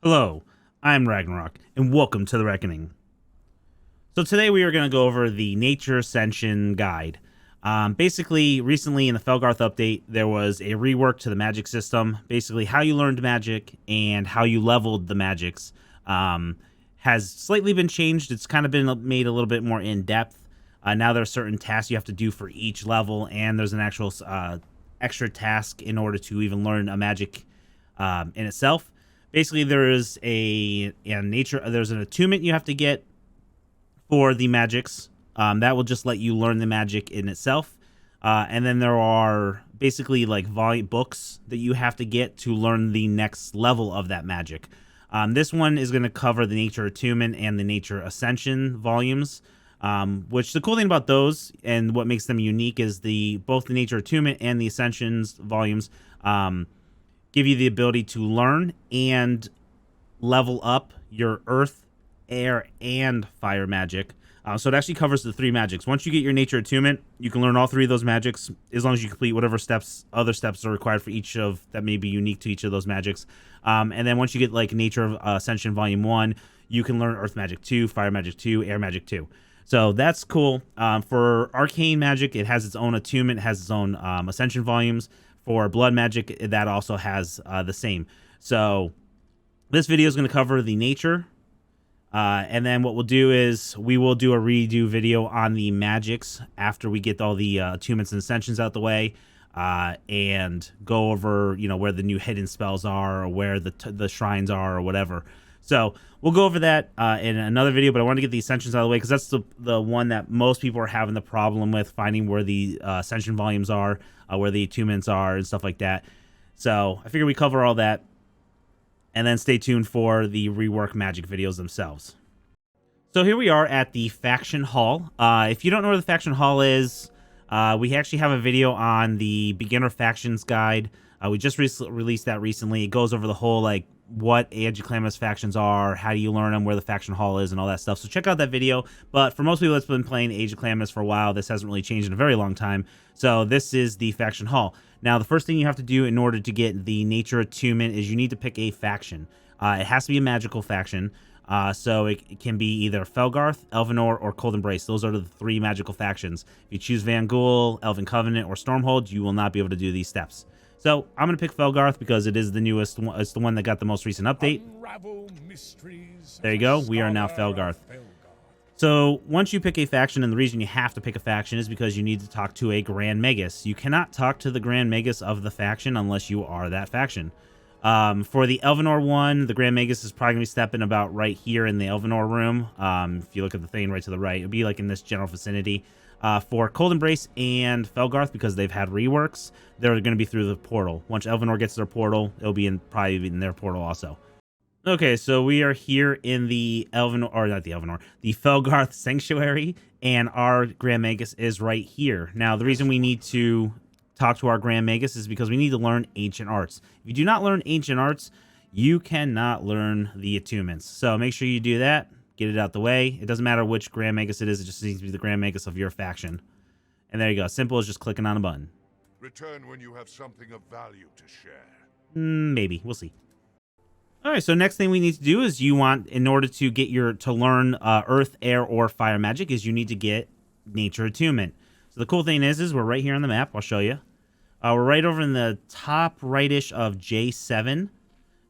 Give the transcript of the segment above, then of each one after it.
Hello, I'm Ragnarok, and welcome to the Reckoning. So today we are going to go over the Nature Ascension guide. Basically, recently in the Felgarth update, there was a rework to the magic system. Basically, how you learned magic and how you leveled the magics has slightly been changed. It's kind of been made a little bit more in-depth. Now there are certain tasks you have to do for each level, and there's an actual extra task in order to even learn a magic in itself. Basically, there's there's an attunement you have to get for the magics. That will just let you learn the magic in itself. And then there are basically like books that you have to get to learn the next level of that magic. This one is going to cover the Nature Attunement and the Nature Ascension volumes. Which the cool thing about those and what makes them unique is both the Nature Attunement and the Ascensions volumes give you the ability to learn and level up your earth, air, and fire magic. So it actually covers the three magics. Once you get your Nature Attunement, you can learn all three of those magics as long as you complete whatever other steps are required for each of that may be unique to each of those magics. And then once you get like Nature Ascension Volume 1, you can learn Earth Magic 2, Fire Magic 2, Air Magic 2. So that's cool. For Arcane Magic, it has its own attunement, it has its own Ascension volumes. For Blood Magic, that also has the same. So this video is going to cover the nature. And then what we'll do is we will do a redo video on the magics after we get all the attunements and ascensions out the way. And go over, where the new hidden spells are or where the shrines are or whatever. So we'll go over that in another video, but I want to get the ascensions out of the way because that's the one that most people are having the problem with, finding where the ascension volumes are, where the attunements are, and stuff like that. So I figure we cover all that, and then stay tuned for the rework magic videos themselves. So here we are at the Faction Hall. If you don't know where the Faction Hall is, we actually have a video on the Beginner Factions Guide. We just released that recently. It goes over the whole, what Age of Calamitous factions are, how do you learn them, where the Faction Hall is, and all that stuff. So check out that video. But for most people that's been playing Age of Calamitous for a while, this hasn't really changed in a very long time. So this is the Faction Hall. Now, the first thing you have to do in order to get the Nature Attunement is you need to pick a faction. It has to be a magical faction. So it can be either Felgarth, Elvenor, or Cold Embrace. Those are the three magical factions. If you choose Van Ghoul, Elven Covenant, or Stormhold, you will not be able to do these steps. So I'm going to pick Felgarth because it is the newest one. It's the one that got the most recent update. There you go. We are now Felgarth. So once you pick a faction, and the reason you have to pick a faction is because you need to talk to a Grand Magus. You cannot talk to the Grand Magus of the faction unless you are that faction. For the Elvenor one, the Grand Magus is probably going to be stepping about right here in the Elvenor room. If you look at the thing right to the right, it'll be like in this general vicinity. For Cold Embrace and Felgarth, because they've had reworks, they're going to be through the portal. Once Elvenor gets their portal, it'll be probably in their portal also. Okay, so we are here in the the Felgarth Sanctuary, and our Grand Magus is right here. Now, the reason we need to talk to our Grand Magus is because we need to learn Ancient Arts. If you do not learn Ancient Arts, you cannot learn the attunements. So make sure you do that. Get it out the way. It doesn't matter which Grand Magus it is. It just needs to be the Grand Magus of your faction. And there you go. Simple as just clicking on a button. Return when you have something of value to share. Maybe. We'll see. All right. So next thing we need to do is in order to get to learn Earth, Air, or Fire magic, is you need to get Nature Attunement. So the cool thing is we're right here on the map. I'll show you. We're right over in the top right-ish of J7.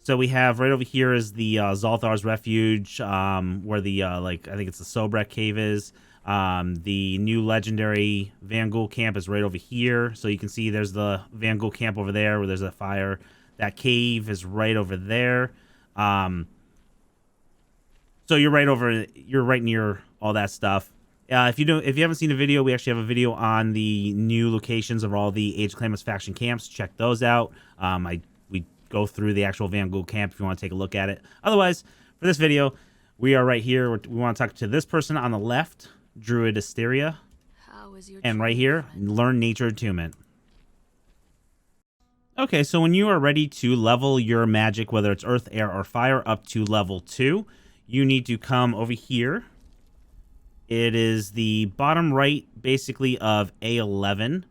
So we have right over here is the Zolthar's Refuge, where the, I think it's the Sobrek Cave is. The new legendary Van Ghoul camp is right over here. So you can see there's the Van Ghoul camp over there where there's a fire. That cave is right over there. So you're right near all that stuff. If you haven't seen the video, we actually have a video on the new locations of all the Age of Calamitous faction camps. Check those out. We go through the actual Van Ghoul camp if you want to take a look at it. Otherwise, for this video, we are right here. We want to talk to this person on the left, Druid Asteria. And right here, learn Nature Attunement. Okay, so when you are ready to level your magic, whether it's Earth, Air, or Fire, up to level 2, you need to come over here. It is the bottom right, basically, of A11.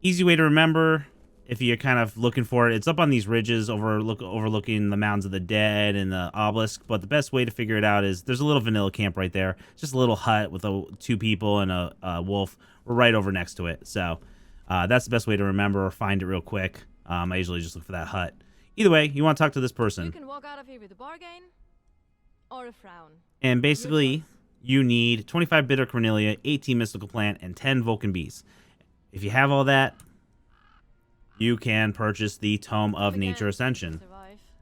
Easy way to remember, if you're kind of looking for it, it's up on these ridges overlooking the Mounds of the Dead and the obelisk. But the best way to figure it out is there's a little vanilla camp right there. It's just a little hut with two people and a wolf. We're right over next to it. So that's the best way to remember or find it real quick. I usually just look for that hut. Either way, you want to talk to this person. You can walk out of here with a bargain or a frown. And basically, you need 25 bitter cornelia, 18 mystical plant, and 10 Vulcan bees. If you have all that, you can purchase the Tome of Nature Ascension.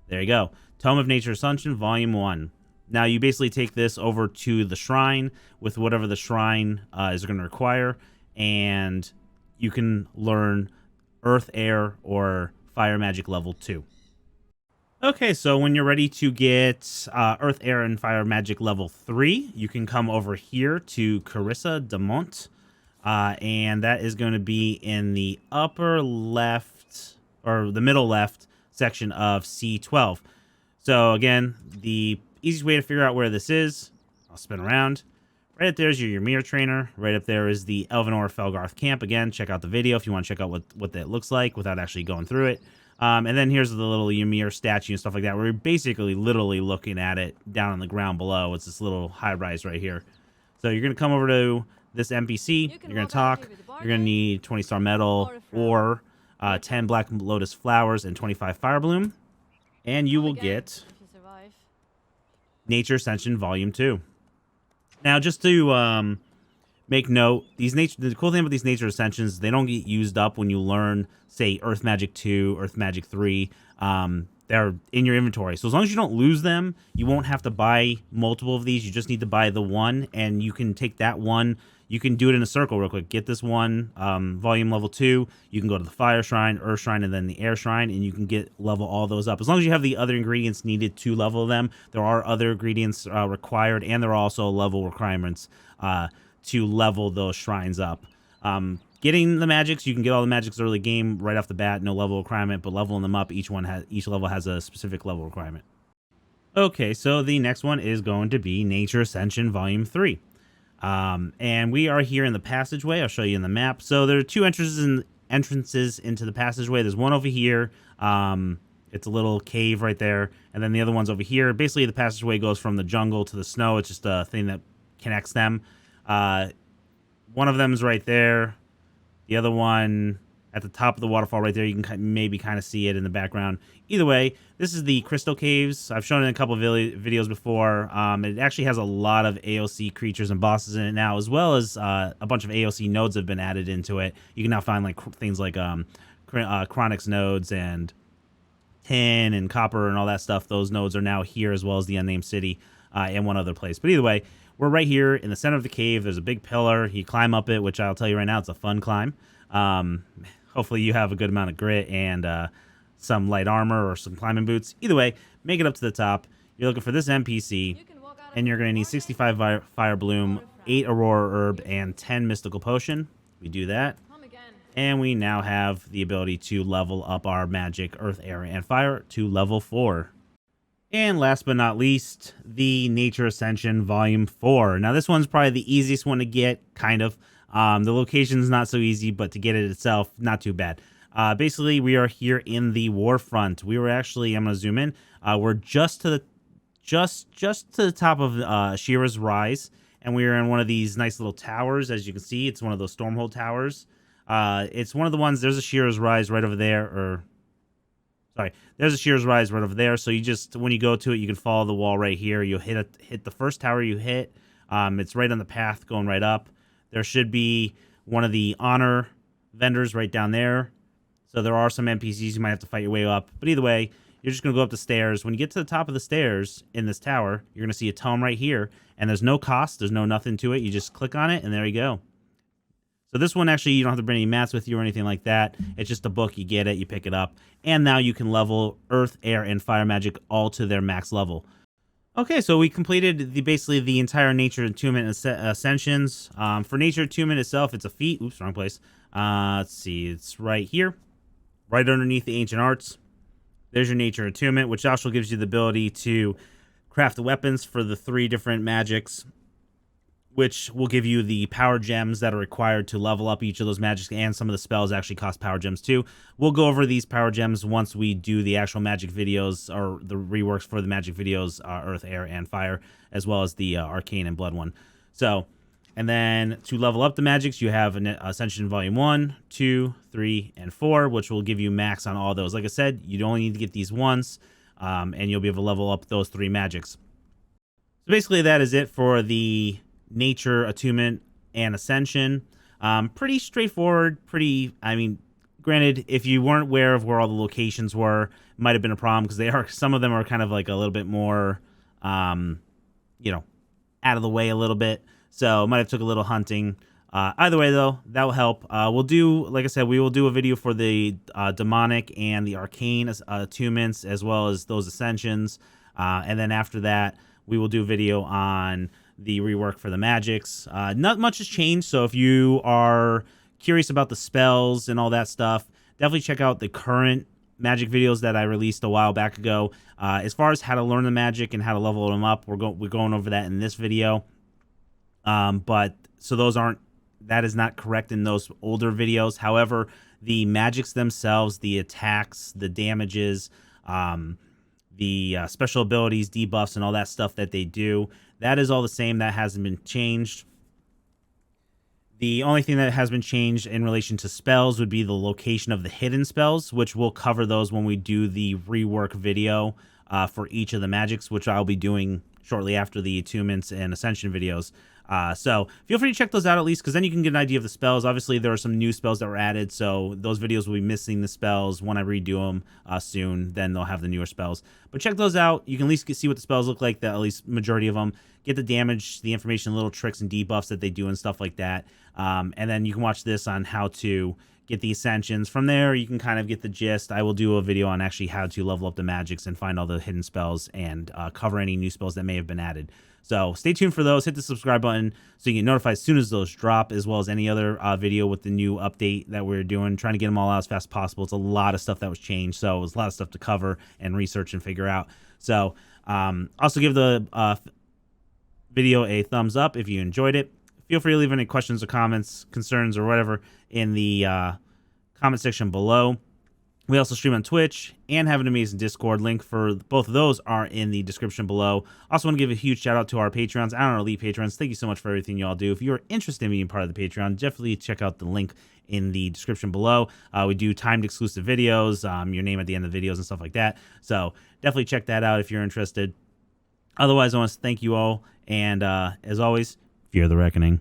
There you go. Tome of Nature Ascension, Volume 1. Now, you basically take this over to the shrine with whatever the shrine is going to require, and you can learn Earth, Air, or Fire Magic Level 2. Okay, so when you're ready to get Earth, Air, and Fire Magic Level 3, you can come over here to Carissa de Mont. And that is going to be in the upper left, or the middle left section of C12. So again, the easiest way to figure out where this is, I'll spin around. Right up there is your Ymir trainer. Right up there is the Elvenor Felgarth camp. Again, check out the video if you want to check out what that looks like without actually going through it. And then here's the little Ymir statue and stuff like that. We're basically literally looking at it down on the ground below. It's this little high rise right here. So you're going to come over to this NPC, you're going to talk, you're going to need 20 star metal or 10 black lotus flowers and 25 fire bloom, and you will get Nature Ascension Volume 2. Now, just to make note, the cool thing about these Nature Ascensions, they don't get used up when you learn, say, Earth Magic 2, Earth Magic 3. They're in your inventory. So as long as you don't lose them, you won't have to buy multiple of these. You just need to buy the one, and you can take that one. You can do it in a circle real quick. Get this one, volume level 2. You can go to the Fire Shrine, Earth Shrine, and then the Air Shrine, and you can level all those up. As long as you have the other ingredients needed to level them, there are other ingredients required, and there are also level requirements to level those shrines up. Getting the magics, you can get all the magics early game right off the bat, no level requirement, but leveling them up, each level has a specific level requirement. Okay, so the next one is going to be Nature Ascension Volume 3. And we are here in the passageway. I'll show you in the map. So there are two entrances into the passageway. There's one over here. It's a little cave right there. And then the other one's over here. Basically, the passageway goes from the jungle to the snow. It's just a thing that connects them. One of them is right there. The other one at the top of the waterfall right there. You can maybe kind of see it in the background. Either way, this is the Crystal Caves. I've shown it in a couple of videos before. It actually has a lot of AOC creatures and bosses in it now, as well as a bunch of AOC nodes have been added into it. You can now find like things like Chronix nodes and tin and copper and all that stuff. Those nodes are now here, as well as the Unnamed City and one other place. But either way, we're right here in the center of the cave. There's a big pillar. You climb up it, which I'll tell you right now, it's a fun climb. Hopefully you have a good amount of grit and some light armor or some climbing boots. Either way, make it up to the top. You're looking for this NPC, and you're going to need 65 Fire Bloom, 8 Aurora Herb, and 10 Mystical Potion. We do that. And we now have the ability to level up our magic, Earth, Air, and Fire to level 4. And last but not least, the Nature Ascension Volume 4. Now, this one's probably the easiest one to get, kind of. The location's not so easy, but to get it itself, not too bad. Basically, we are here in the Warfront. We were actually, I'm going to zoom in. We're just to the top of Shira's Rise, and we are in one of these nice little towers. As you can see, it's one of those Stormhold towers. It's one of the ones, there's a Shira's Rise right over there, or... Sorry, there's a Shira's Rise right over there. So you just, when you go to it, you can follow the wall right here. You'll hit the first tower you hit. It's right on the path going right up. There should be one of the honor vendors right down there. So there are some NPCs you might have to fight your way up. But either way, you're just going to go up the stairs. When you get to the top of the stairs in this tower, you're going to see a tome right here. And there's no cost. There's no nothing to it. You just click on it, and there you go. So this one, actually, you don't have to bring any mats with you or anything like that. It's just a book. You get it. You pick it up. And now you can level Earth, Air, and Fire Magic all to their max level. Okay, so we completed basically the entire Nature Attunement Ascensions. For Nature Attunement itself, it's a feat. Oops, wrong place. Let's see. It's right here. Right underneath the Ancient Arts. There's your Nature Attunement, which also gives you the ability to craft the weapons for the 3 different magics, which will give you the power gems that are required to level up each of those magics, and some of the spells actually cost power gems too. We'll go over these power gems once we do the actual magic videos, or the reworks for the magic videos, Earth, Air, and Fire, as well as the Arcane and Blood one. So, and then to level up the magics, you have an Ascension Volume 1, 2, 3, and 4, which will give you max on all those. Like I said, you only need to get these once, and you'll be able to level up those 3 magics. So basically that is it for the Nature Attunement and Ascension. Pretty straightforward, I mean, granted, if you weren't aware of where all the locations were, it might have been a problem, because some of them are kind of like a little bit more, you know, out of the way a little bit. So it might have took a little hunting. Either way, though, that will help. We'll do, like I said, we will do a video for the demonic and the arcane attunements, as well as those ascensions. And then after that, we will do a video on the rework for the magics. Not much has changed, so if you are curious about the spells and all that stuff, definitely check out the current magic videos that I released a while back ago. As far as how to learn the magic and how to level them up, we're going over that in this video. But so that is not correct in those older videos. However, the magics themselves, the attacks, the damages, the special abilities, debuffs, and all that stuff that they do, that is all the same. That hasn't been changed. The only thing that has been changed in relation to spells would be the location of the hidden spells, which we'll cover those when we do the rework video for each of the magics, which I'll be doing shortly after the attunements and ascension videos. So feel free to check those out at least, because then you can get an idea of the spells. Obviously, there are some new spells that were added, so those videos will be missing the spells. When I redo them soon, then they'll have the newer spells. But check those out. You can at least see what the spells look like, at least majority of them. Get the damage, the information, little tricks and debuffs that they do and stuff like that. And then you can watch this on how to get the ascensions. From there, you can kind of get the gist. I will do a video on actually how to level up the magics and find all the hidden spells and cover any new spells that may have been added. So stay tuned for those. Hit the subscribe button so you get notified as soon as those drop, as well as any other video with the new update that we're doing. Trying to get them all out as fast as possible. It's a lot of stuff that was changed, so it was a lot of stuff to cover and research and figure out. So also give the video a thumbs up if you enjoyed it. Feel free to leave any questions or comments, concerns, or whatever in the comment section below. We also stream on Twitch and have an amazing Discord. Link for both of those are in the description below. Also want to give a huge shout out to our Patreons and our Elite Patrons. Thank you so much for everything y'all do. If you're interested in being part of the Patreon, definitely check out the link in the description below. We do timed exclusive videos, your name at the end of the videos and stuff like that. So definitely check that out if you're interested. Otherwise, I want to thank you all. And as always, fear the reckoning.